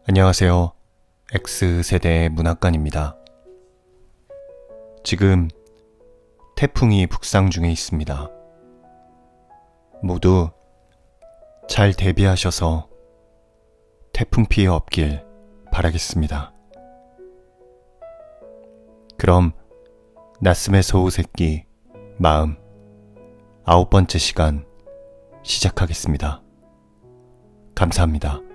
안녕하세요. X세대의 문학관입니다. 지금 태풍이 북상 중에 있습니다. 모두 잘 대비하셔서 태풍 피해 없길 바라겠습니다. 그럼 나스의 소우새끼 마음 9번째 시간 시작하겠습니다. 감사합니다.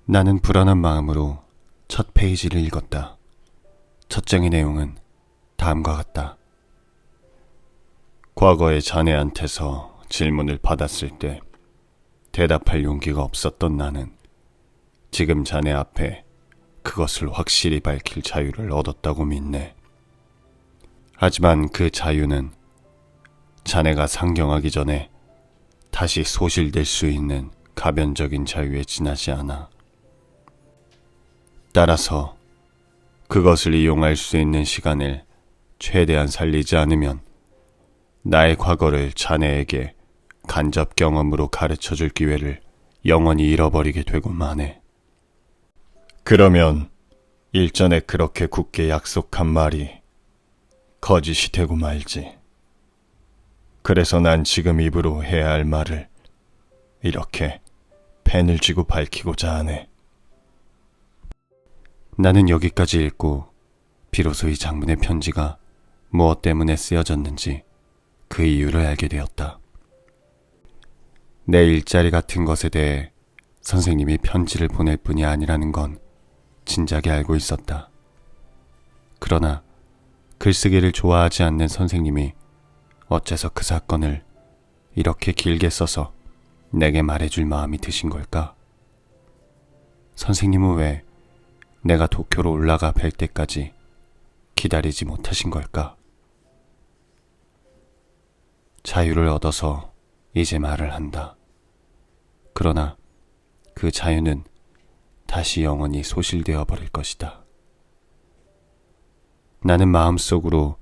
나는 불안한 마음으로 첫 페이지를 읽었다. 첫 장의 내용은 다음과 같다. 과거에 자네한테서 질문을 받았을 때 대답할 용기가 없었던 나는 지금 자네 앞에 그것을 확실히 밝힐 자유를 얻었다고 믿네. 하지만 그 자유는 자네가 상경하기 전에 다시 소실될 수 있는 가변적인 자유에 지나지 않아. 따라서 그것을 이용할 수 있는 시간을 최대한 살리지 않으면 나의 과거를 자네에게 간접 경험으로 가르쳐줄 기회를 영원히 잃어버리게 되고 마네. 그러면 일전에 그렇게 굳게 약속한 말이 거짓이 되고 말지. 그래서 난 지금 입으로 해야 할 말을 이렇게 펜을 쥐고 밝히고자 하네. 나는 여기까지 읽고 비로소 이 장문의 편지가 무엇 때문에 쓰여졌는지 그 이유를 알게 되었다. 내 일자리 같은 것에 대해 선생님이 편지를 보낼 뿐이 아니라는 건 진작에 알고 있었다. 그러나 글쓰기를 좋아하지 않는 선생님이 어째서 그 사건을 이렇게 길게 써서 내게 말해줄 마음이 드신 걸까? 선생님은 왜 내가 도쿄로 올라가 뵐 때까지 기다리지 못하신 걸까? 자유를 얻어서 이제 말을 한다. 그러나 그 자유는 다시 영원히 소실되어 버릴 것이다. 나는 마음속으로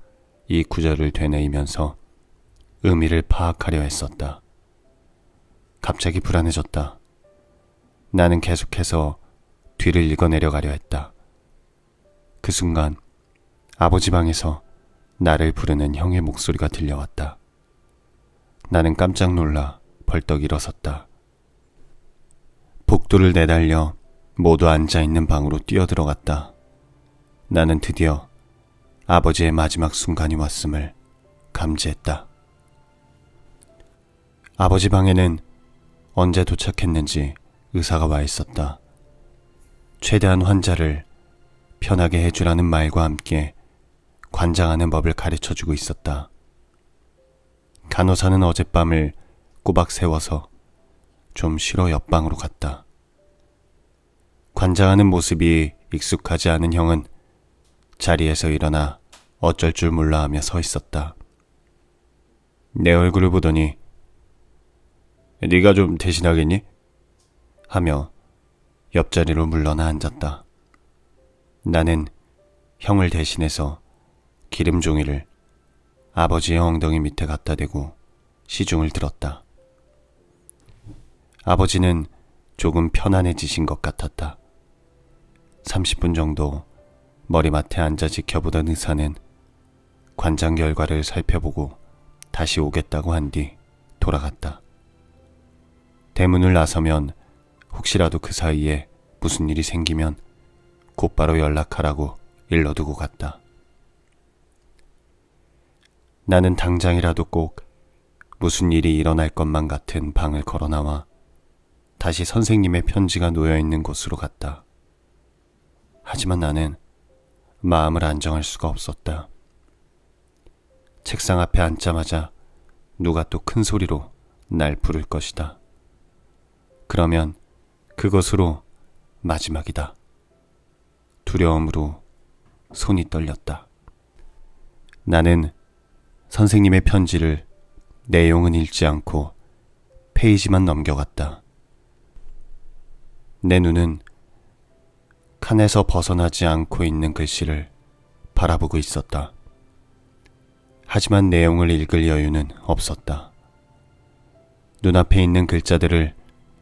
이 구절을 되뇌이면서 의미를 파악하려 했었다. 갑자기 불안해졌다. 나는 계속해서 뒤를 읽어내려가려 했다. 그 순간 아버지 방에서 나를 부르는 형의 목소리가 들려왔다. 나는 깜짝 놀라 벌떡 일어섰다. 복도를 내달려 모두 앉아있는 방으로 뛰어들어갔다. 나는 드디어 아버지의 마지막 순간이 왔음을 감지했다. 아버지 방에는 언제 도착했는지 의사가 와 있었다. 최대한 환자를 편하게 해주라는 말과 함께 관장하는 법을 가르쳐주고 있었다. 간호사는 어젯밤을 꼬박 세워서 좀 쉬러 옆방으로 갔다. 관장하는 모습이 익숙하지 않은 형은 자리에서 일어나 어쩔 줄 몰라 하며 서 있었다. 내 얼굴을 보더니 네가 좀 대신하겠니? 하며 옆자리로 물러나 앉았다. 나는 형을 대신해서 기름 종이를 아버지의 엉덩이 밑에 갖다 대고 시중을 들었다. 아버지는 조금 편안해지신 것 같았다. 30분 정도 머리맡에 앉아 지켜보던 의사는 관장 결과를 살펴보고 다시 오겠다고 한 뒤 돌아갔다. 대문을 나서면 혹시라도 그 사이에 무슨 일이 생기면 곧바로 연락하라고 일러두고 갔다. 나는 당장이라도 꼭 무슨 일이 일어날 것만 같은 방을 걸어 나와 다시 선생님의 편지가 놓여있는 곳으로 갔다. 하지만 나는 마음을 안정할 수가 없었다. 책상 앞에 앉자마자 누가 또 큰 소리로 날 부를 것이다. 그러면 그것으로 마지막이다. 두려움으로 손이 떨렸다. 나는 선생님의 편지를 내용은 읽지 않고 페이지만 넘겨갔다. 내 눈은 칸에서 벗어나지 않고 있는 글씨를 바라보고 있었다. 하지만 내용을 읽을 여유는 없었다. 눈앞에 있는 글자들을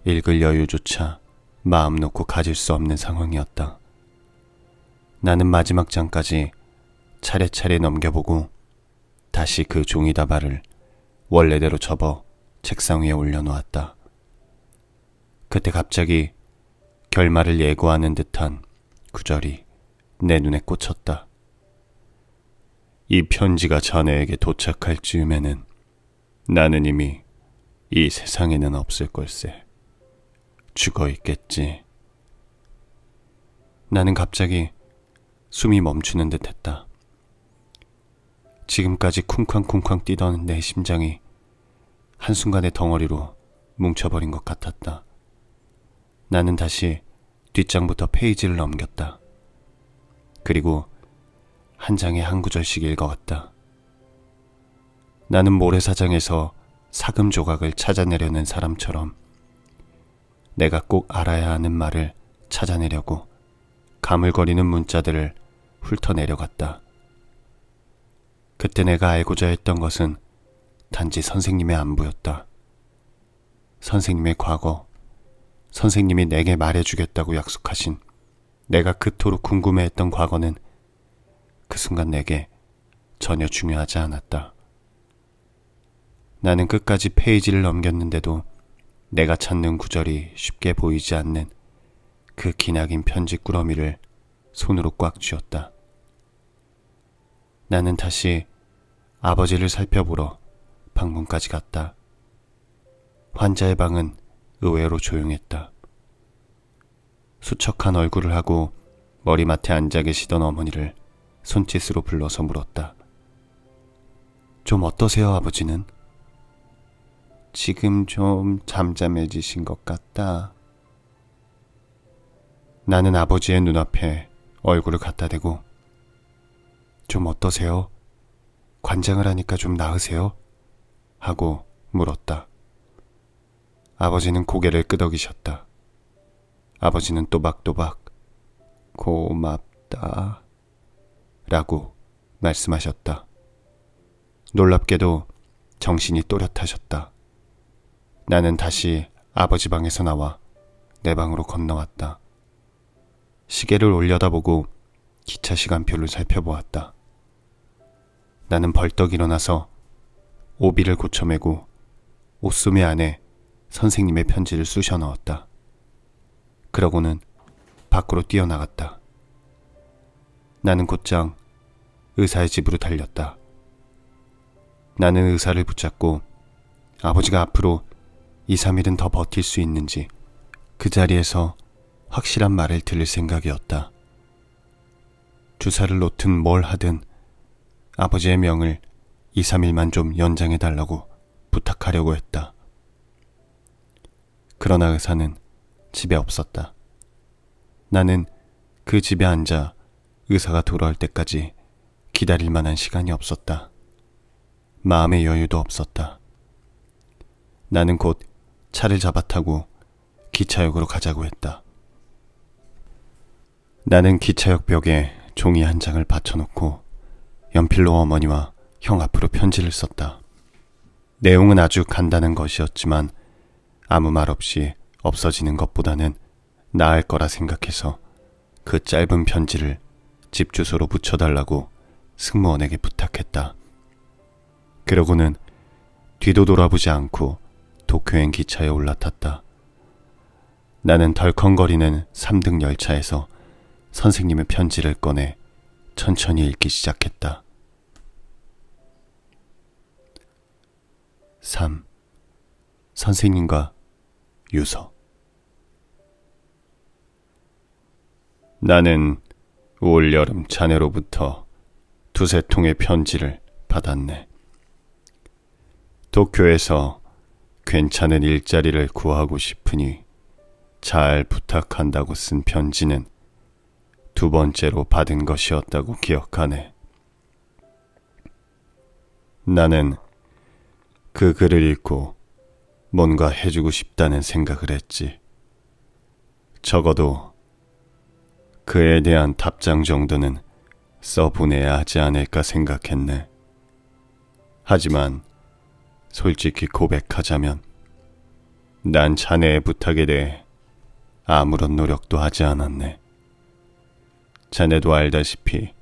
읽을 여유조차 마음 놓고 가질 수 없는 상황이었다. 나는 마지막 장까지 차례차례 넘겨보고 다시 그 종이다발을 원래대로 접어 책상 위에 올려놓았다. 그때 갑자기 결말을 예고하는 듯한 구절이 내 눈에 꽂혔다. 이 편지가 자네에게 도착할 즈음에는 나는 이미 이 세상에는 없을 걸세. 죽어 있겠지. 나는 갑자기 숨이 멈추는 듯 했다. 지금까지 쿵쾅쿵쾅 뛰던 내 심장이 한순간에 덩어리로 뭉쳐버린 것 같았다. 나는 다시 뒷장부터 페이지를 넘겼다. 그리고 한 장에 한 구절씩 읽어갔다. 나는 모래사장에서 사금 조각을 찾아내려는 사람처럼 내가 꼭 알아야 하는 말을 찾아내려고 가물거리는 문자들을 훑어내려갔다. 그때 내가 알고자 했던 것은 단지 선생님의 안부였다. 선생님의 과거, 선생님이 내게 말해주겠다고 약속하신 내가 그토록 궁금해했던 과거는 그 순간 내게 전혀 중요하지 않았다. 나는 끝까지 페이지를 넘겼는데도 내가 찾는 구절이 쉽게 보이지 않는 그 기나긴 편지 꾸러미를 손으로 꽉 쥐었다. 나는 다시 아버지를 살펴보러 방문까지 갔다. 환자의 방은 의외로 조용했다. 수척한 얼굴을 하고 머리맡에 앉아 계시던 어머니를 손짓으로 불러서 물었다. 좀 어떠세요, 아버지는? 지금 좀 잠잠해지신 것 같다. 나는 아버지의 눈앞에 얼굴을 갖다 대고 좀 어떠세요? 관장을 하니까 좀 나으세요? 하고 물었다. 아버지는 고개를 끄덕이셨다. 아버지는 또박또박 고맙다 라고 말씀하셨다. 놀랍게도 정신이 또렷하셨다. 나는 다시 아버지 방에서 나와 내 방으로 건너왔다. 시계를 올려다보고 기차 시간표를 살펴보았다. 나는 벌떡 일어나서 오비를 고쳐매고 옷소매 안에 선생님의 편지를 쑤셔 넣었다. 그러고는 밖으로 뛰어나갔다. 나는 곧장 의사의 집으로 달렸다. 나는 의사를 붙잡고 아버지가 앞으로 2, 3일은 더 버틸 수 있는지 그 자리에서 확실한 말을 들을 생각이었다. 주사를 놓든 뭘 하든 아버지의 명을 2, 3일만 좀 연장해달라고 부탁하려고 했다. 그러나 의사는 집에 없었다. 나는 그 집에 앉아 의사가 돌아올 때까지 기다릴 만한 시간이 없었다. 마음의 여유도 없었다. 나는 곧 차를 잡아타고 기차역으로 가자고 했다. 나는 기차역 벽에 종이 한 장을 받쳐놓고 연필로 어머니와 형 앞으로 편지를 썼다. 내용은 아주 간단한 것이었지만 아무 말 없이 없어지는 것보다는 나을 거라 생각해서 그 짧은 편지를 집 주소로 붙여달라고 승무원에게 부탁했다. 그러고는 뒤도 돌아보지 않고 도쿄행 기차에 올라탔다. 나는 덜컹거리는 3등 열차에서 선생님의 편지를 꺼내 천천히 읽기 시작했다. 3. 선생님과 유서. 나는 올 여름 자네로부터 두세 통의 편지를 받았네. 도쿄에서 괜찮은 일자리를 구하고 싶으니 잘 부탁한다고 쓴 편지는 두 번째로 받은 것이었다고 기억하네. 나는 그 글을 읽고 뭔가 해주고 싶다는 생각을 했지. 적어도 그에 대한 답장 정도는 써보내야 하지 않을까 생각했네. 하지만 솔직히 고백하자면 난 자네의 부탁에 대해 아무런 노력도 하지 않았네. 자네도 알다시피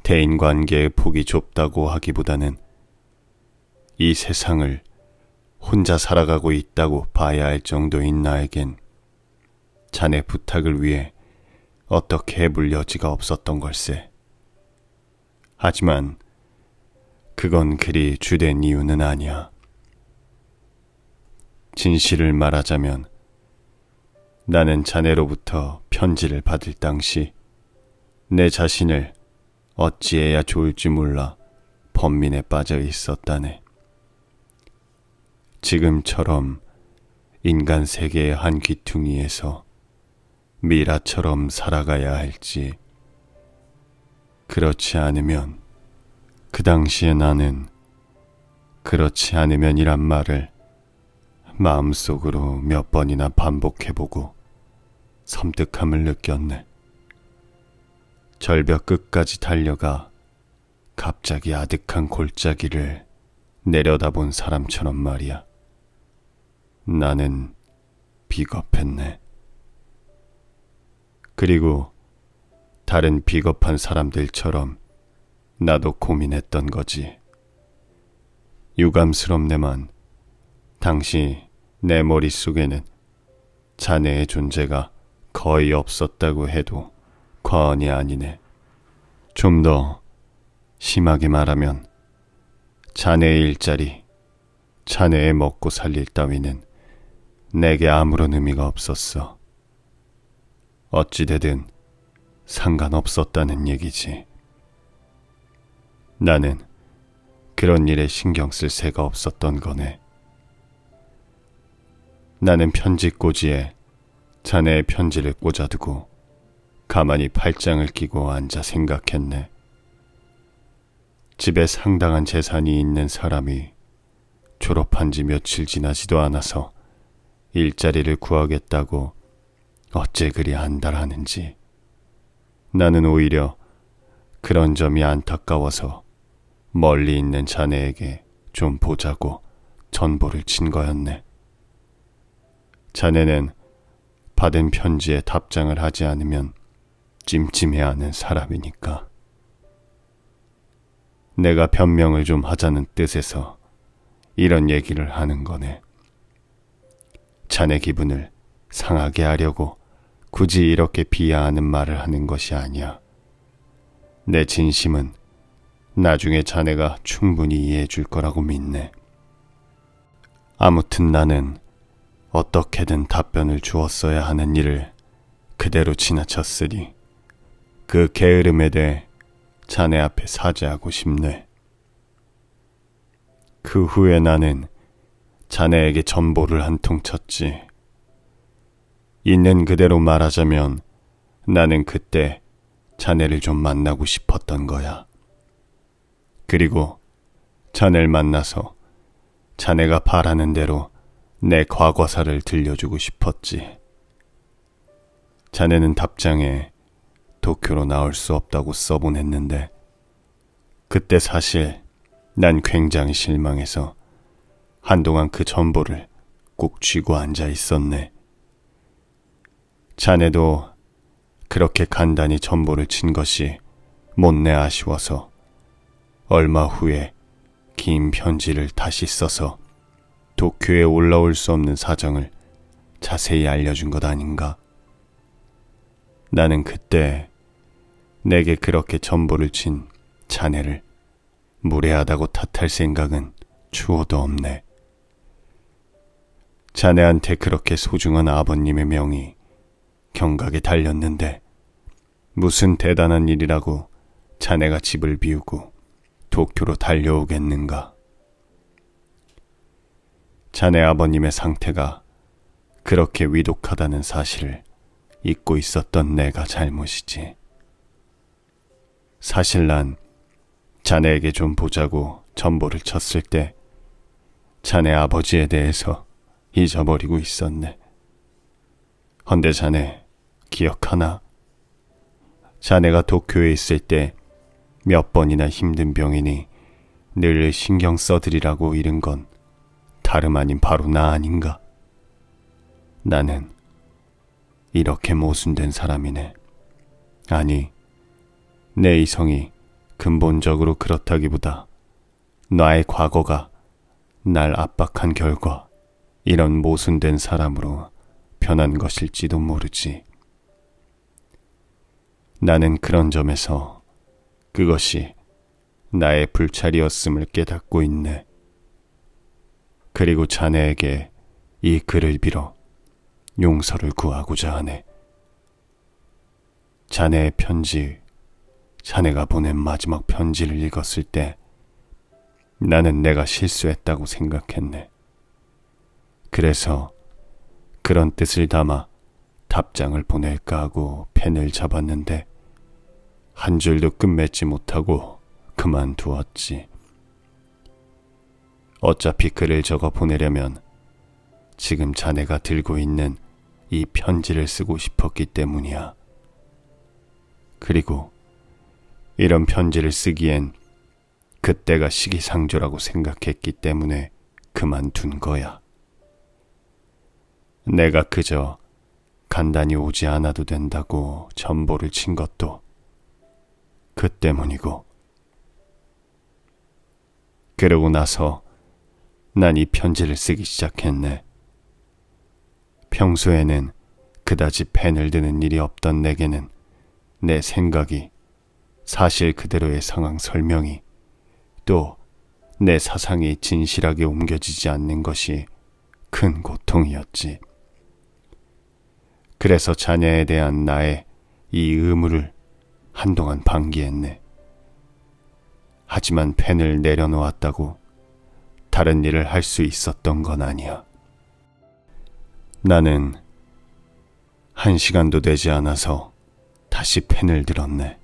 대인관계의 폭이 좁다고 하기보다는 이 세상을 혼자 살아가고 있다고 봐야 할 정도인 나에겐 자네 부탁을 위해 어떻게 해볼 여지가 없었던 걸세. 하지만 그건 그리 주된 이유는 아니야. 진실을 말하자면 나는 자네로부터 편지를 받을 당시 내 자신을 어찌해야 좋을지 몰라 번민에 빠져 있었다네. 지금처럼 인간 세계의 한 귀퉁이에서 미라처럼 살아가야 할지, 그렇지 않으면 그 당시에 나는 그렇지 않으면이란 말을 마음속으로 몇 번이나 반복해보고 섬뜩함을 느꼈네. 절벽 끝까지 달려가 갑자기 아득한 골짜기를 내려다본 사람처럼 말이야. 나는 비겁했네. 그리고 다른 비겁한 사람들처럼 나도 고민했던 거지. 유감스럽네만 당시 내 머릿속에는 자네의 존재가 거의 없었다고 해도 과언이 아니네. 좀 더 심하게 말하면 자네의 일자리, 자네의 먹고 살릴 따위는 내게 아무런 의미가 없었어. 어찌되든 상관없었다는 얘기지. 나는 그런 일에 신경 쓸 새가 없었던 거네. 나는 편지꽂이에 자네의 편지를 꽂아두고 가만히 팔짱을 끼고 앉아 생각했네. 집에 상당한 재산이 있는 사람이 졸업한 지 며칠 지나지도 않아서 일자리를 구하겠다고 어째 그리 안달하는지. 나는 오히려 그런 점이 안타까워서 멀리 있는 자네에게 좀 보자고 전보를 친 거였네. 자네는 받은 편지에 답장을 하지 않으면 찜찜해하는 사람이니까. 내가 변명을 좀 하자는 뜻에서 이런 얘기를 하는 거네. 자네 기분을 상하게 하려고 굳이 이렇게 비하하는 말을 하는 것이 아니야. 내 진심은 나중에 자네가 충분히 이해해 줄 거라고 믿네. 아무튼 나는 어떻게든 답변을 주었어야 하는 일을 그대로 지나쳤으니 그 게으름에 대해 자네 앞에 사죄하고 싶네. 그 후에 나는 자네에게 전보를 한 통 쳤지. 있는 그대로 말하자면 나는 그때 자네를 좀 만나고 싶었던 거야. 그리고 자네를 만나서 자네가 바라는 대로 내 과거사를 들려주고 싶었지. 자네는 답장에 도쿄로 나올 수 없다고 써보냈는데 그때 사실 난 굉장히 실망해서 한동안 그 전보를 꼭 쥐고 앉아 있었네. 자네도 그렇게 간단히 전보를 친 것이 못내 아쉬워서 얼마 후에 긴 편지를 다시 써서 도쿄에 올라올 수 없는 사정을 자세히 알려준 것 아닌가? 나는 그때 내게 그렇게 전보를 친 자네를 무례하다고 탓할 생각은 추호도 없네. 자네한테 그렇게 소중한 아버님의 명이 경각에 달렸는데 무슨 대단한 일이라고 자네가 집을 비우고 도쿄로 달려오겠는가? 자네 아버님의 상태가 그렇게 위독하다는 사실을 잊고 있었던 내가 잘못이지. 사실 난 자네에게 좀 보자고 전보를 쳤을 때 자네 아버지에 대해서 잊어버리고 있었네. 헌데 자네 기억하나? 자네가 도쿄에 있을 때 몇 번이나 힘든 병이니 늘 신경 써드리라고 이른 건 다름 아닌 바로 나 아닌가? 나는 이렇게 모순된 사람이네. 아니, 내 이성이 근본적으로 그렇다기보다 나의 과거가 날 압박한 결과 이런 모순된 사람으로 변한 것일지도 모르지. 나는 그런 점에서 그것이 나의 불찰이었음을 깨닫고 있네. 그리고 자네에게 이 글을 빌어 용서를 구하고자 하네. 자네의 편지, 자네가 보낸 마지막 편지를 읽었을 때 나는 내가 실수했다고 생각했네. 그래서 그런 뜻을 담아 답장을 보낼까 하고 펜을 잡았는데 한 줄도 끝맺지 못하고 그만두었지. 어차피 글을 적어 보내려면 지금 자네가 들고 있는 이 편지를 쓰고 싶었기 때문이야. 그리고 이런 편지를 쓰기엔 그때가 시기상조라고 생각했기 때문에 그만둔 거야. 내가 그저 간단히 오지 않아도 된다고 전보를 친 것도 그 때문이고. 그러고 나서 난 이 편지를 쓰기 시작했네. 평소에는 그다지 펜을 드는 일이 없던 내게는 내 생각이, 사실 그대로의 상황 설명이, 또 내 사상이 진실하게 옮겨지지 않는 것이 큰 고통이었지. 그래서 자네에 대한 나의 이 의무를 한동안 방기했네. 하지만 펜을 내려놓았다고 다른 일을 할 수 있었던 건 아니야. 나는 1시간도 되지 않아서 다시 펜을 들었네.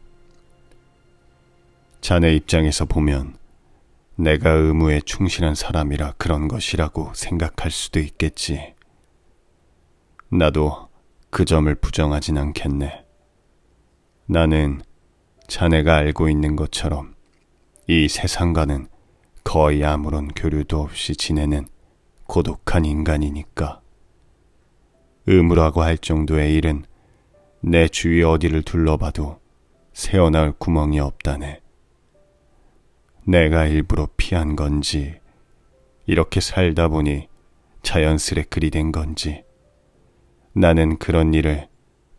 자네 입장에서 보면 내가 의무에 충실한 사람이라 그런 것이라고 생각할 수도 있겠지. 나도 그 점을 부정하진 않겠네. 나는 자네가 알고 있는 것처럼 이 세상과는 거의 아무런 교류도 없이 지내는 고독한 인간이니까. 의무라고 할 정도의 일은 내 주위 어디를 둘러봐도 새어나올 구멍이 없다네. 내가 일부러 피한 건지, 이렇게 살다 보니 자연스레 그리 된 건지, 나는 그런 일을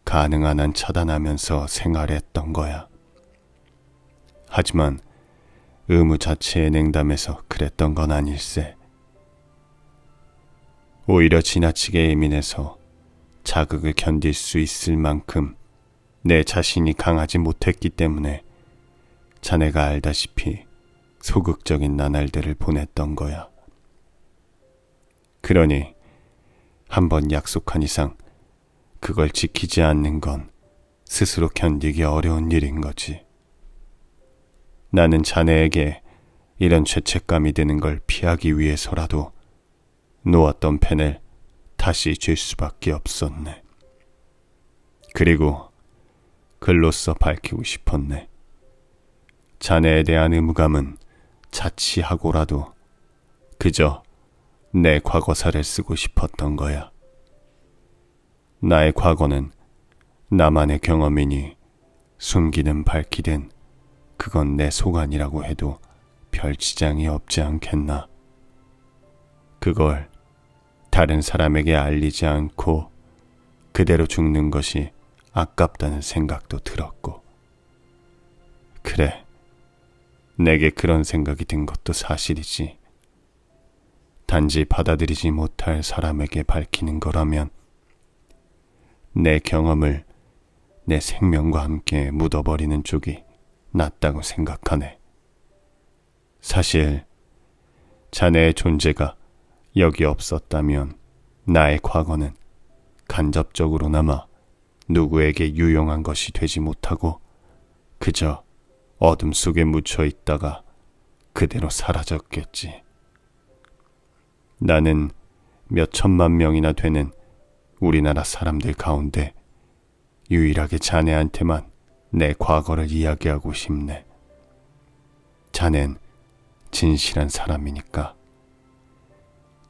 가능한 한 차단하면서 생활했던 거야. 하지만 의무 자체에 냉담해서 그랬던 건 아닐세. 오히려 지나치게 예민해서 자극을 견딜 수 있을 만큼 내 자신이 강하지 못했기 때문에 자네가 알다시피 소극적인 나날들을 보냈던 거야. 그러니 한번 약속한 이상 그걸 지키지 않는 건 스스로 견디기 어려운 일인 거지. 나는 자네에게 이런 죄책감이 드는 걸 피하기 위해서라도 놓았던 펜을 다시 쥘 수밖에 없었네. 그리고 글로써 밝히고 싶었네. 자네에 대한 의무감은 자치하고라도 그저 내 과거사를 쓰고 싶었던 거야. 나의 과거는 나만의 경험이니 숨기든 밝히든 그건 내 소관이라고 해도 별 지장이 없지 않겠나. 그걸 다른 사람에게 알리지 않고 그대로 죽는 것이 아깝다는 생각도 들었고. 그래, 내게 그런 생각이 든 것도 사실이지. 단지 받아들이지 못할 사람에게 밝히는 거라면 내 경험을 내 생명과 함께 묻어버리는 쪽이 낫다고 생각하네. 사실 자네의 존재가 여기 없었다면 나의 과거는 간접적으로나마 누구에게 유용한 것이 되지 못하고 그저 어둠 속에 묻혀 있다가 그대로 사라졌겠지. 나는 몇 천만 명이나 되는 우리나라 사람들 가운데 유일하게 자네한테만 내 과거를 이야기하고 싶네. 자넨 진실한 사람이니까.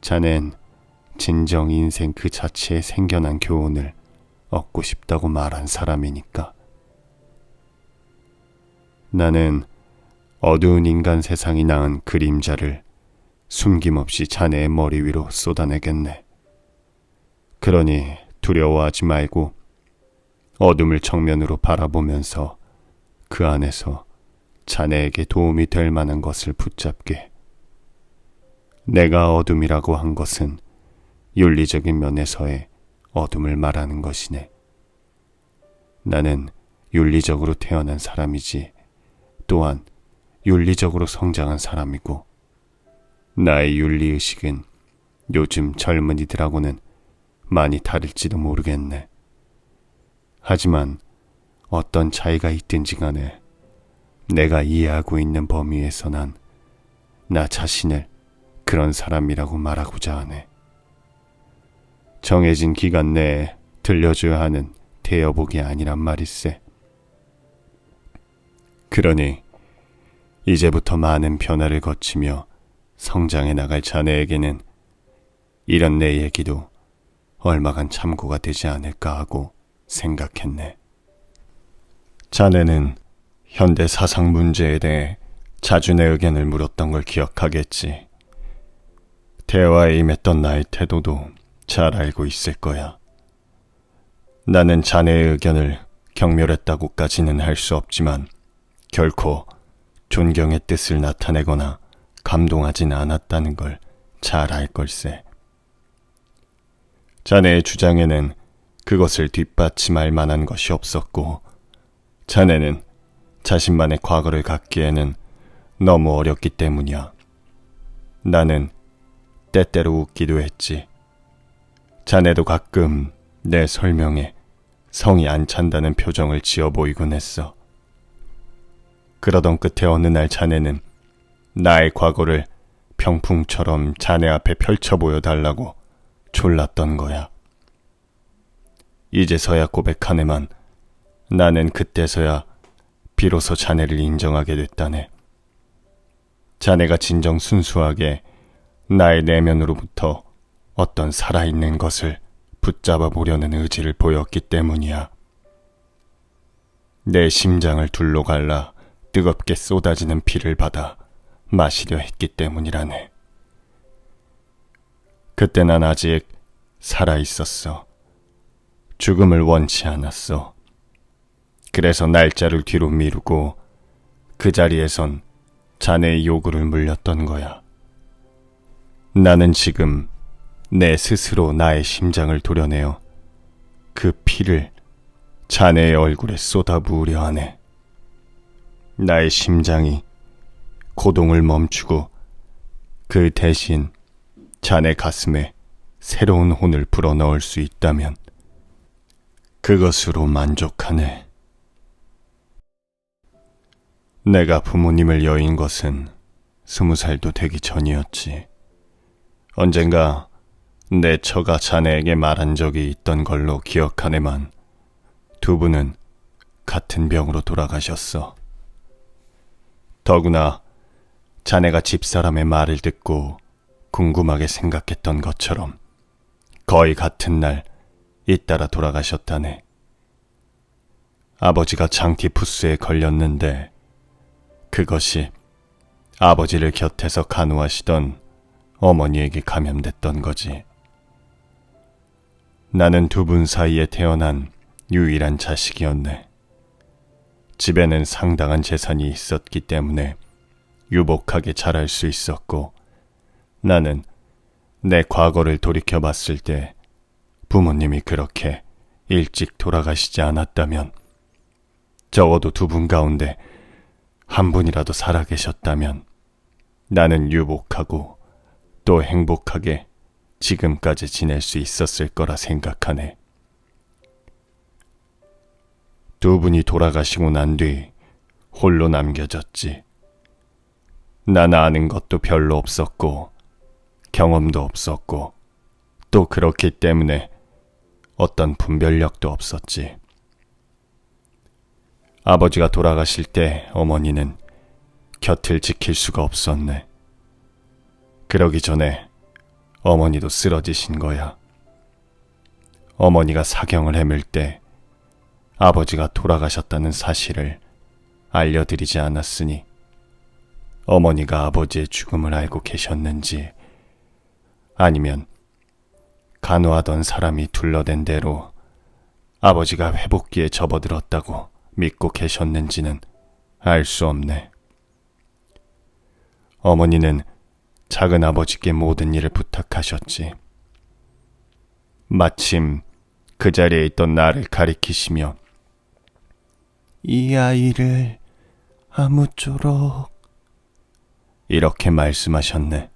자넨 진정 인생 그 자체에 생겨난 교훈을 얻고 싶다고 말한 사람이니까. 나는 어두운 인간 세상이 낳은 그림자를 숨김없이 자네의 머리 위로 쏟아내겠네. 그러니 두려워하지 말고 어둠을 정면으로 바라보면서 그 안에서 자네에게 도움이 될 만한 것을 붙잡게. 내가 어둠이라고 한 것은 윤리적인 면에서의 어둠을 말하는 것이네. 나는 윤리적으로 태어난 사람이지 또한 윤리적으로 성장한 사람이고 나의 윤리의식은 요즘 젊은이들하고는 많이 다를지도 모르겠네. 하지만 어떤 차이가 있든지 간에 내가 이해하고 있는 범위에서 난 나 자신을 그런 사람이라고 말하고자 하네. 정해진 기간 내에 들려줘야 하는 대여복이 아니란 말일세. 그러니 이제부터 많은 변화를 거치며 성장해 나갈 자네에게는 이런 내 얘기도 얼마간 참고가 되지 않을까 하고 생각했네. 자네는 현대 사상 문제에 대해 자주 내 의견을 물었던 걸 기억하겠지. 대화에 임했던 나의 태도도 잘 알고 있을 거야. 나는 자네의 의견을 경멸했다고까지는 할 수 없지만 결코 존경의 뜻을 나타내거나 감동하진 않았다는 걸 잘 알 걸세. 자네의 주장에는 그것을 뒷받침할 만한 것이 없었고 자네는 자신만의 과거를 갖기에는 너무 어렸기 때문이야. 나는 때때로 웃기도 했지. 자네도 가끔 내 설명에 성이 안 찬다는 표정을 지어 보이곤 했어. 그러던 끝에 어느 날 자네는 나의 과거를 병풍처럼 자네 앞에 펼쳐 보여달라고 졸랐던 거야. 이제서야 고백하네만 나는 그때서야 비로소 자네를 인정하게 됐다네. 자네가 진정 순수하게 나의 내면으로부터 어떤 살아있는 것을 붙잡아 보려는 의지를 보였기 때문이야. 내 심장을 둘로 갈라 뜨겁게 쏟아지는 피를 받아 마시려 했기 때문이라네. 그때 난 아직 살아있었어. 죽음을 원치 않았어. 그래서 날짜를 뒤로 미루고 그 자리에선 자네의 요구를 물렸던 거야. 나는 지금 내 스스로 나의 심장을 도려내어 그 피를 자네의 얼굴에 쏟아부으려 하네. 나의 심장이 고동을 멈추고 그 대신 자네 가슴에 새로운 혼을 불어넣을 수 있다면 그것으로 만족하네. 내가 부모님을 여인 것은 20살도 되기 전이었지. 언젠가 내 처가 자네에게 말한 적이 있던 걸로 기억하네만 두 분은 같은 병으로 돌아가셨어. 더구나 자네가 집사람의 말을 듣고 궁금하게 생각했던 것처럼 거의 같은 날 잇따라 돌아가셨다네. 아버지가 장티푸스에 걸렸는데 그것이 아버지를 곁에서 간호하시던 어머니에게 감염됐던 거지. 나는 두 분 사이에 태어난 유일한 자식이었네. 집에는 상당한 재산이 있었기 때문에 유복하게 자랄 수 있었고 나는 내 과거를 돌이켜 봤을 때 부모님이 그렇게 일찍 돌아가시지 않았다면, 적어도 두 분 가운데 한 분이라도 살아계셨다면 나는 유복하고 또 행복하게 지금까지 지낼 수 있었을 거라 생각하네. 두 분이 돌아가시고 난 뒤 홀로 남겨졌지. 난 아는 것도 별로 없었고 경험도 없었고 또 그렇기 때문에 어떤 분별력도 없었지. 아버지가 돌아가실 때 어머니는 곁을 지킬 수가 없었네. 그러기 전에 어머니도 쓰러지신 거야. 어머니가 사경을 헤맬 때 아버지가 돌아가셨다는 사실을 알려드리지 않았으니 어머니가 아버지의 죽음을 알고 계셨는지, 아니면 간호하던 사람이 둘러댄 대로 아버지가 회복기에 접어들었다고 믿고 계셨는지는 알 수 없네. 어머니는 작은 아버지께 모든 일을 부탁하셨지. 마침 그 자리에 있던 나를 가리키시며 이 아이를 아무쪼록 이렇게 말씀하셨네.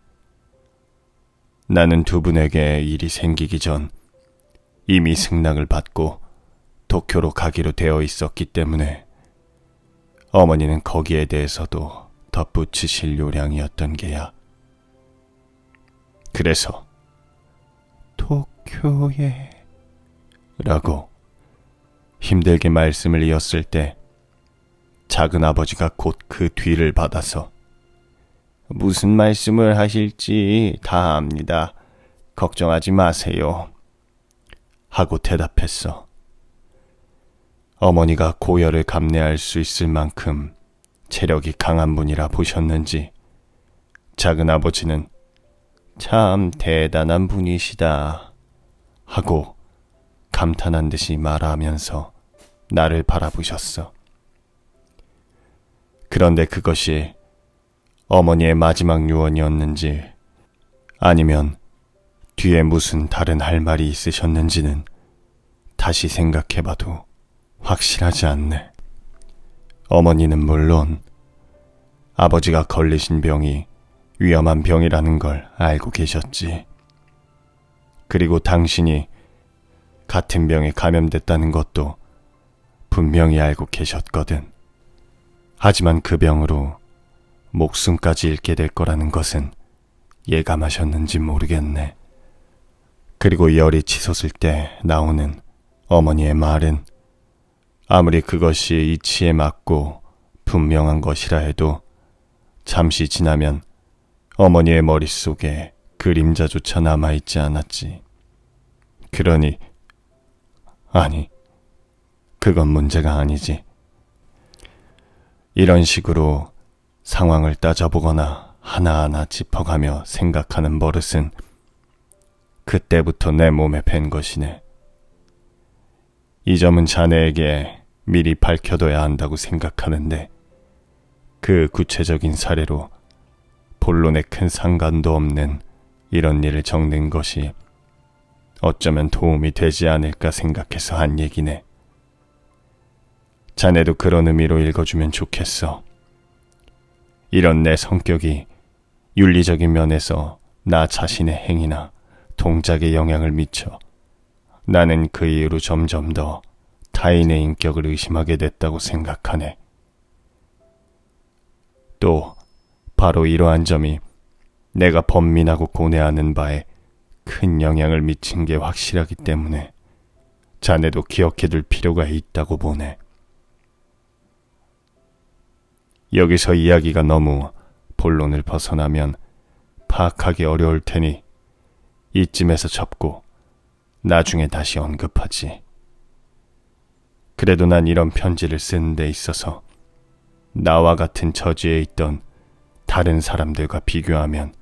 나는 두 분에게 일이 생기기 전 이미 승낙을 받고 도쿄로 가기로 되어 있었기 때문에 어머니는 거기에 대해서도 덧붙이실 요량이었던 게야. 그래서 도쿄에 라고 힘들게 말씀을 이었을 때 작은 아버지가 곧 그 뒤를 받아서 무슨 말씀을 하실지 다 압니다. 걱정하지 마세요. 하고 대답했어. 어머니가 고열을 감내할 수 있을 만큼 체력이 강한 분이라 보셨는지 작은 아버지는 참 대단한 분이시다 하고 감탄한 듯이 말하면서 나를 바라보셨어. 그런데 그것이 어머니의 마지막 유언이었는지 아니면 뒤에 무슨 다른 할 말이 있으셨는지는 다시 생각해봐도 확실하지 않네. 어머니는 물론 아버지가 걸리신 병이 위험한 병이라는 걸 알고 계셨지. 그리고 당신이 같은 병에 감염됐다는 것도 분명히 알고 계셨거든. 하지만 그 병으로 목숨까지 잃게 될 거라는 것은 예감하셨는지 모르겠네. 그리고 열이 치솟을 때 나오는 어머니의 말은 아무리 그것이 이치에 맞고 분명한 것이라 해도 잠시 지나면 어머니의 머릿속에 그림자조차 남아있지 않았지. 그러니 아니, 그건 문제가 아니지. 이런 식으로 상황을 따져보거나 하나하나 짚어가며 생각하는 버릇은 그때부터 내 몸에 밴 것이네. 이 점은 자네에게 미리 밝혀둬야 한다고 생각하는데 그 구체적인 사례로 본론에 큰 상관도 없는 이런 일을 적는 것이 어쩌면 도움이 되지 않을까 생각해서 한 얘기네. 자네도 그런 의미로 읽어주면 좋겠어. 이런 내 성격이 윤리적인 면에서 나 자신의 행위나 동작에 영향을 미쳐 나는 그 이후로 점점 더 타인의 인격을 의심하게 됐다고 생각하네. 또 바로 이러한 점이 내가 번민하고 고뇌하는 바에 큰 영향을 미친 게 확실하기 때문에 자네도 기억해둘 필요가 있다고 보네. 여기서 이야기가 너무 본론을 벗어나면 파악하기 어려울 테니 이쯤에서 접고 나중에 다시 언급하지. 그래도 난 이런 편지를 쓰는 데 있어서 나와 같은 처지에 있던 다른 사람들과 비교하면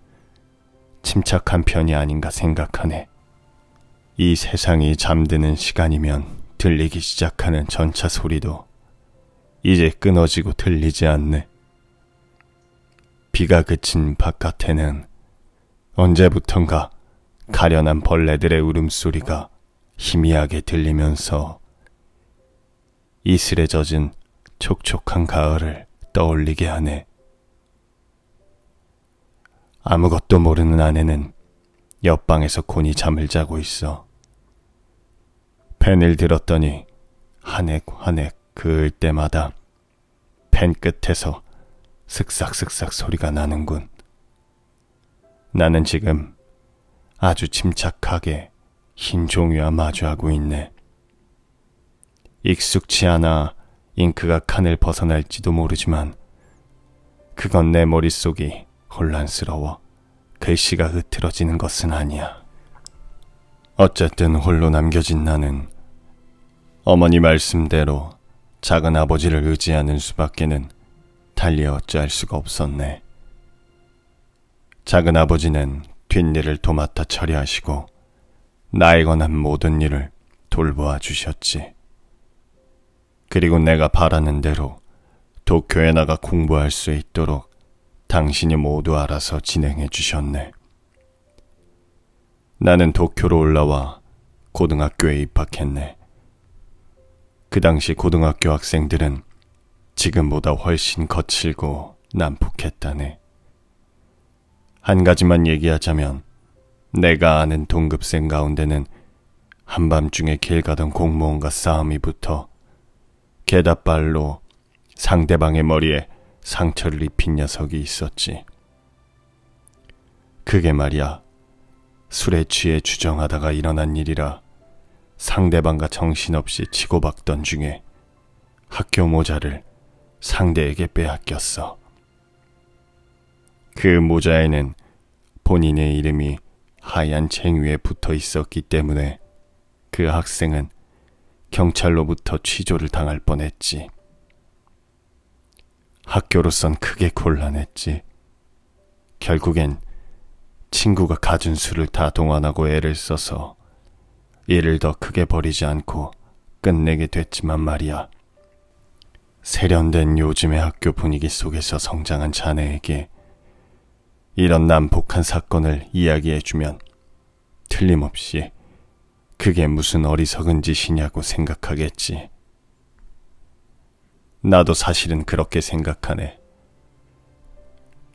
침착한 편이 아닌가 생각하네. 이 세상이 잠드는 시간이면 들리기 시작하는 전차 소리도 이제 끊어지고 들리지 않네. 비가 그친 바깥에는 언제부턴가 가련한 벌레들의 울음소리가 희미하게 들리면서 이슬에 젖은 촉촉한 가을을 떠올리게 하네. 아무것도 모르는 아내는 옆방에서 곤히 잠을 자고 있어. 펜을 들었더니 한액 그을 때마다 펜 끝에서 슥싹슥싹 소리가 나는군. 나는 지금 아주 침착하게 흰 종이와 마주하고 있네. 익숙치 않아 잉크가 칸을 벗어날지도 모르지만 그건 내 머릿속이 혼란스러워 글씨가 흐트러지는 것은 아니야. 어쨌든 홀로 남겨진 나는 어머니 말씀대로 작은 아버지를 의지하는 수밖에는 달리 어찌할 수가 없었네. 작은 아버지는 뒷일을 도맡아 처리하시고 나에 관한 모든 일을 돌보아 주셨지. 그리고 내가 바라는 대로 도쿄에 나가 공부할 수 있도록 당신이 모두 알아서 진행해 주셨네. 나는 도쿄로 올라와 고등학교에 입학했네. 그 당시 고등학교 학생들은 지금보다 훨씬 거칠고 난폭했다네. 한 가지만 얘기하자면 내가 아는 동급생 가운데는 한밤중에 길 가던 공무원과 싸움이 붙어 게다발로 상대방의 머리에 상처를 입힌 녀석이 있었지. 그게 말이야, 술에 취해 주정하다가 일어난 일이라 상대방과 정신없이 치고받던 중에 학교 모자를 상대에게 빼앗겼어. 그 모자에는 본인의 이름이 하얀 쟁위에 붙어 있었기 때문에 그 학생은 경찰로부터 취조를 당할 뻔했지. 학교로선 크게 곤란했지. 결국엔 친구가 가진 수를 다 동원하고 애를 써서 일을 더 크게 벌이지 않고 끝내게 됐지만 말이야. 세련된 요즘의 학교 분위기 속에서 성장한 자네에게 이런 난폭한 사건을 이야기해주면 틀림없이 그게 무슨 어리석은 짓이냐고 생각하겠지. 나도 사실은 그렇게 생각하네.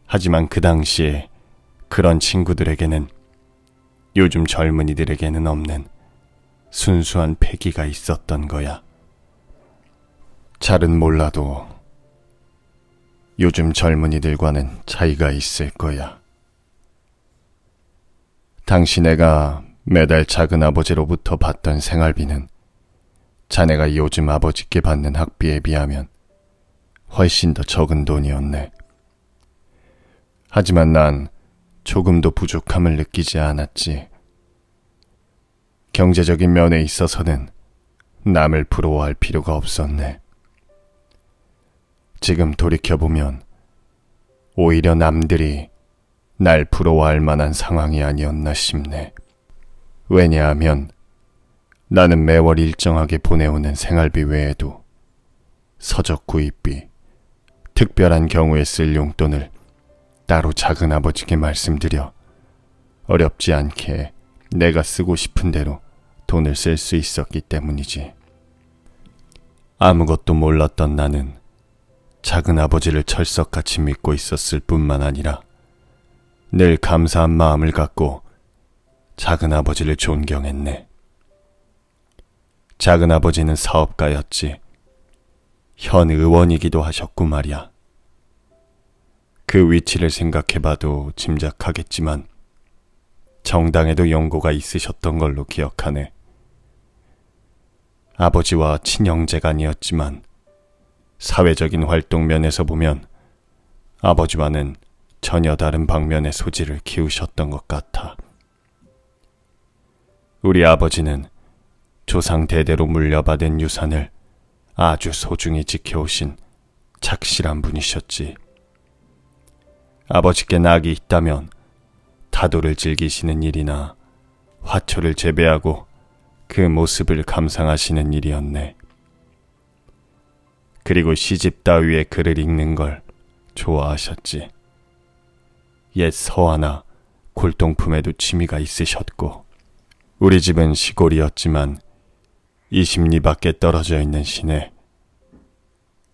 하지만 그 당시에 그런 친구들에게는 요즘 젊은이들에게는 없는 순수한 패기가 있었던 거야. 잘은 몰라도 요즘 젊은이들과는 차이가 있을 거야. 당시 내가 매달 작은 아버지로부터 받던 생활비는 자네가 요즘 아버지께 받는 학비에 비하면 훨씬 더 적은 돈이었네. 하지만 난 조금도 부족함을 느끼지 않았지. 경제적인 면에 있어서는 남을 부러워할 필요가 없었네. 지금 돌이켜보면 오히려 남들이 날 부러워할 만한 상황이 아니었나 싶네. 왜냐하면 나는 매월 일정하게 보내오는 생활비 외에도 서적 구입비, 특별한 경우에 쓸 용돈을 따로 작은 아버지께 말씀드려 어렵지 않게 내가 쓰고 싶은 대로 돈을 쓸 수 있었기 때문이지. 아무것도 몰랐던 나는 작은 아버지를 철석같이 믿고 있었을 뿐만 아니라 늘 감사한 마음을 갖고 작은 아버지를 존경했네. 작은 아버지는 사업가였지. 현 의원이기도 하셨고 말이야. 그 위치를 생각해봐도 짐작하겠지만 정당에도 연고가 있으셨던 걸로 기억하네. 아버지와 친형제간이었지만 사회적인 활동 면에서 보면 아버지와는 전혀 다른 방면의 소질을 키우셨던 것 같아. 우리 아버지는 조상 대대로 물려받은 유산을 아주 소중히 지켜오신 착실한 분이셨지. 아버지께 낙이 있다면 다도를 즐기시는 일이나 화초를 재배하고 그 모습을 감상하시는 일이었네. 그리고 시집 따위의 글을 읽는 걸 좋아하셨지. 옛 서화나 골동품에도 취미가 있으셨고, 우리 집은 시골이었지만 20리 밖에 떨어져 있는 시내,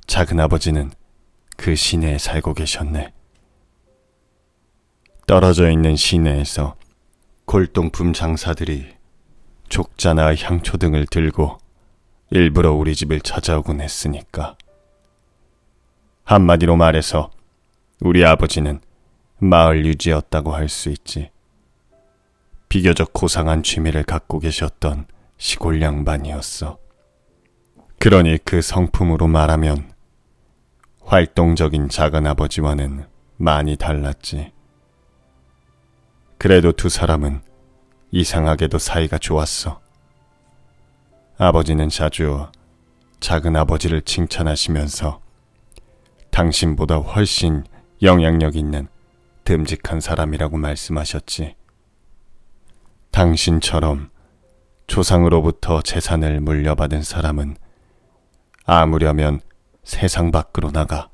작은아버지는 그 시내에 살고 계셨네. 떨어져 있는 시내에서 골동품 장사들이 족자나 향초 등을 들고 일부러 우리 집을 찾아오곤 했으니까. 한마디로 말해서 우리 아버지는 마을 유지였다고 할 수 있지. 비교적 고상한 취미를 갖고 계셨던 시골 양반이었어. 그러니 그 성품으로 말하면 활동적인 작은아버지와는 많이 달랐지. 그래도 두 사람은 이상하게도 사이가 좋았어. 아버지는 자주 작은아버지를 칭찬하시면서 당신보다 훨씬 영향력 있는 듬직한 사람이라고 말씀하셨지. 당신처럼 조상으로부터 재산을 물려받은 사람은 아무려면 세상 밖으로 나가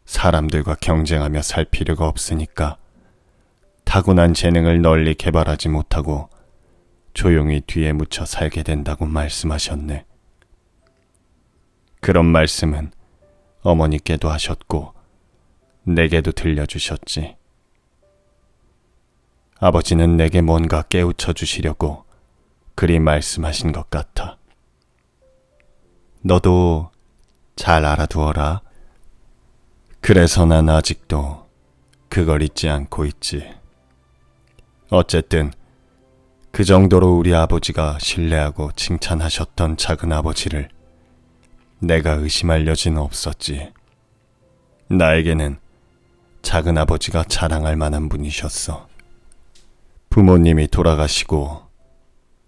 사람들과 경쟁하며 살 필요가 없으니까 타고난 재능을 널리 개발하지 못하고 조용히 뒤에 묻혀 살게 된다고 말씀하셨네. 그런 말씀은 어머니께도 하셨고 내게도 들려주셨지. 아버지는 내게 뭔가 깨우쳐 주시려고 그리 말씀하신 것 같아. 너도 잘 알아두어라. 그래서 난 아직도 그걸 잊지 않고 있지. 어쨌든 그 정도로 우리 아버지가 신뢰하고 칭찬하셨던 작은아버지를 내가 의심할 여지는 없었지. 나에게는 작은아버지가 자랑할 만한 분이셨어. 부모님이 돌아가시고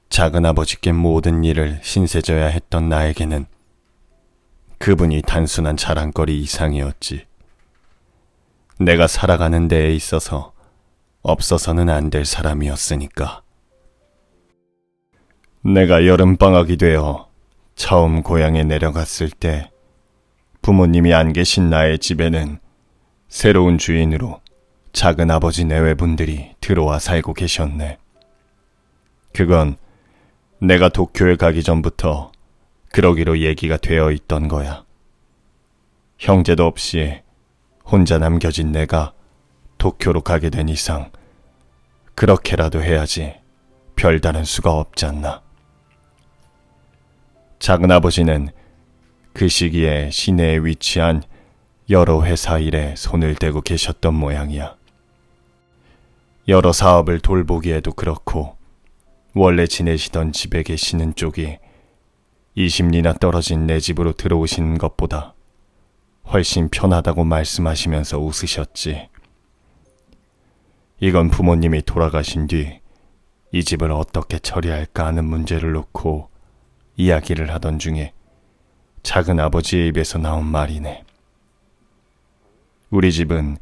작은아버지께 모든 일을 신세져야 했던 나에게는 그분이 단순한 자랑거리 이상이었지. 내가 살아가는 데에 있어서 없어서는 안 될 사람이었으니까. 내가 여름방학이 되어 처음 고향에 내려갔을 때 부모님이 안 계신 나의 집에는 새로운 주인으로 작은아버지 내외분들이 들어와 살고 계셨네. 그건 내가 도쿄에 가기 전부터 그러기로 얘기가 되어 있던 거야. 형제도 없이 혼자 남겨진 내가 도쿄로 가게 된 이상 그렇게라도 해야지 별다른 수가 없지 않나. 작은아버지는 그 시기에 시내에 위치한 여러 회사 일에 손을 대고 계셨던 모양이야. 여러 사업을 돌보기에도 그렇고 원래 지내시던 집에 계시는 쪽이 20리나 떨어진 내 집으로 들어오시는 것보다 훨씬 편하다고 말씀하시면서 웃으셨지. 이건 부모님이 돌아가신 뒤 이 집을 어떻게 처리할까 하는 문제를 놓고 이야기를 하던 중에 작은아버지의 입에서 나온 말이네. 우리 집은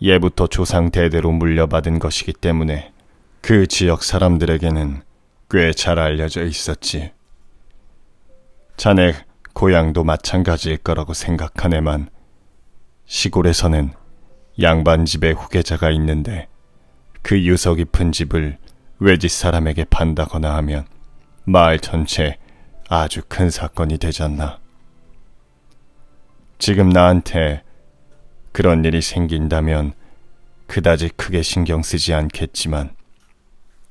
예부터 조상 대대로 물려받은 것이기 때문에 그 지역 사람들에게는 꽤 잘 알려져 있었지. 자네 고향도 마찬가지일 거라고 생각하네만 시골에서는 양반 집에 후계자가 있는데 그 유서 깊은 집을 외집 사람에게 판다거나 하면 마을 전체 아주 큰 사건이 되잖나. 지금 나한테 그런 일이 생긴다면 그다지 크게 신경 쓰지 않겠지만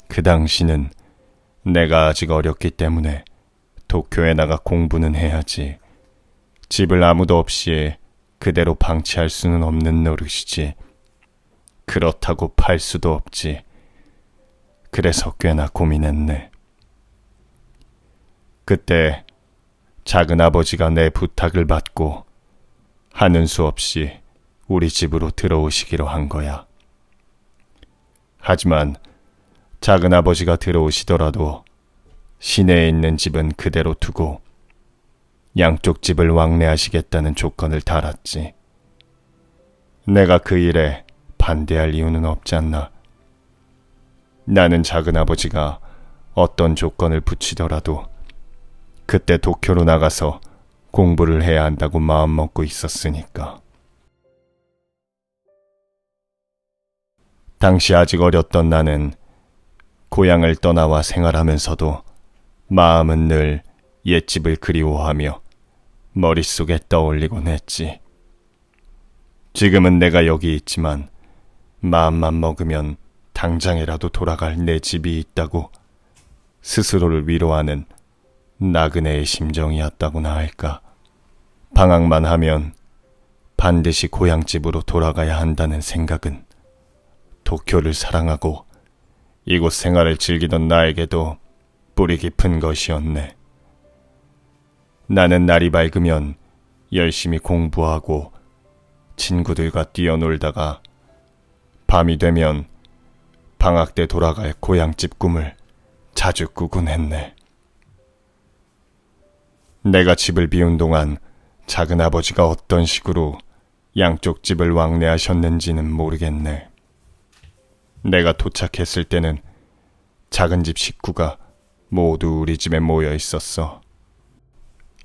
그 당시는 내가 아직 어렸기 때문에 도쿄에 나가 공부는 해야지 집을 아무도 없이 그대로 방치할 수는 없는 노릇이지. 그렇다고 팔 수도 없지. 그래서 꽤나 고민했네. 그때 작은아버지가 내 부탁을 받고 하는 수 없이 우리 집으로 들어오시기로 한 거야. 하지만 작은아버지가 들어오시더라도 시내에 있는 집은 그대로 두고 양쪽 집을 왕래하시겠다는 조건을 달았지. 내가 그 일에 반대할 이유는 없지 않나. 나는 작은아버지가 어떤 조건을 붙이더라도 그때 도쿄로 나가서 공부를 해야 한다고 마음먹고 있었으니까. 당시 아직 어렸던 나는 고향을 떠나와 생활하면서도 마음은 늘 옛집을 그리워하며 머릿속에 떠올리곤 했지. 지금은 내가 여기 있지만 마음만 먹으면 당장이라도 돌아갈 내 집이 있다고 스스로를 위로하는 나그네의 심정이었다고나 할까. 방학만 하면 반드시 고향집으로 돌아가야 한다는 생각은 도쿄를 사랑하고 이곳 생활을 즐기던 나에게도 뿌리 깊은 것이었네. 나는 날이 밝으면 열심히 공부하고 친구들과 뛰어놀다가 밤이 되면 방학 때 돌아갈 고향집 꿈을 자주 꾸곤 했네. 내가 집을 비운 동안 작은아버지가 어떤 식으로 양쪽 집을 왕래하셨는지는 모르겠네. 내가 도착했을 때는 작은 집 식구가 모두 우리 집에 모여 있었어.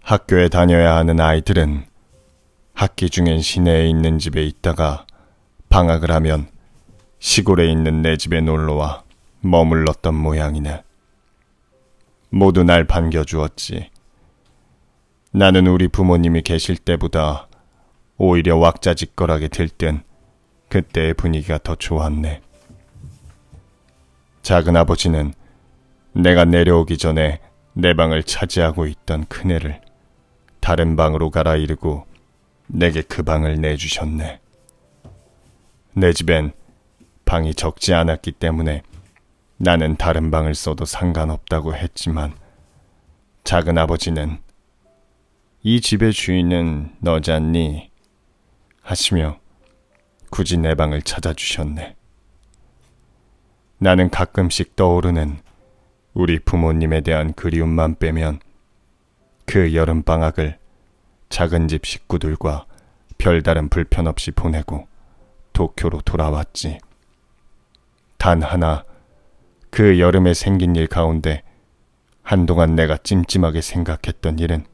학교에 다녀야 하는 아이들은 학기 중엔 시내에 있는 집에 있다가 방학을 하면 시골에 있는 내 집에 놀러와 머물렀던 모양이네. 모두 날 반겨주었지. 나는 우리 부모님이 계실 때보다 오히려 왁자지껄하게 들뜬 그때의 분위기가 더 좋았네. 작은아버지는 내가 내려오기 전에 내 방을 차지하고 있던 큰애를 다른 방으로 갈아이르고 내게 그 방을 내주셨네. 내 집엔 방이 적지 않았기 때문에 나는 다른 방을 써도 상관없다고 했지만 작은아버지는 이 집의 주인은 너잖니? 하시며 굳이 내 방을 찾아주셨네. 나는 가끔씩 떠오르는 우리 부모님에 대한 그리움만 빼면 그 여름방학을 작은 집 식구들과 별다른 불편 없이 보내고 도쿄로 돌아왔지. 단 하나 그 여름에 생긴 일 가운데 한동안 내가 찜찜하게 생각했던 일은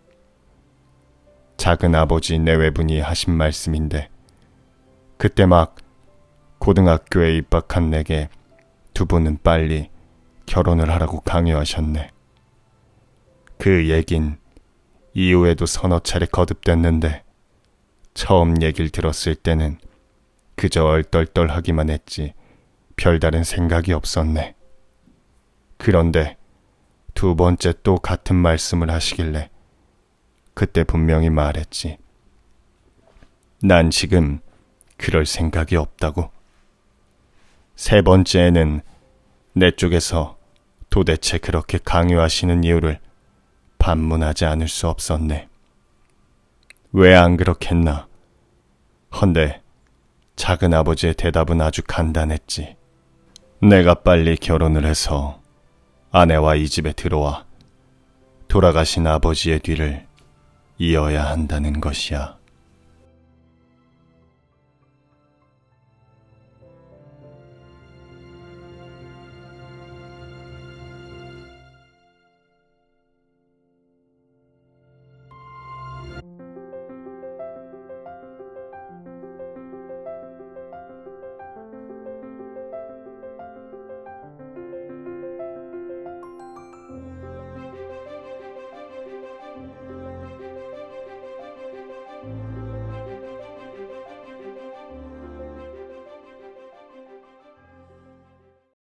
작은 아버지 내외분이 하신 말씀인데 그때 막 고등학교에 입학한 내게 두 분은 빨리 결혼을 하라고 강요하셨네. 그 얘긴 이후에도 서너 차례 거듭됐는데 처음 얘기를 들었을 때는 그저 얼떨떨하기만 했지 별다른 생각이 없었네. 그런데 두 번째 또 같은 말씀을 하시길래 그때 분명히 말했지. 난 지금 그럴 생각이 없다고. 세 번째에는 내 쪽에서 도대체 그렇게 강요하시는 이유를 반문하지 않을 수 없었네. 왜 안 그렇겠나? 헌데 작은 아버지의 대답은 아주 간단했지. 내가 빨리 결혼을 해서 아내와 이 집에 들어와 돌아가신 아버지의 뒤를 이어야 한다는 것이야.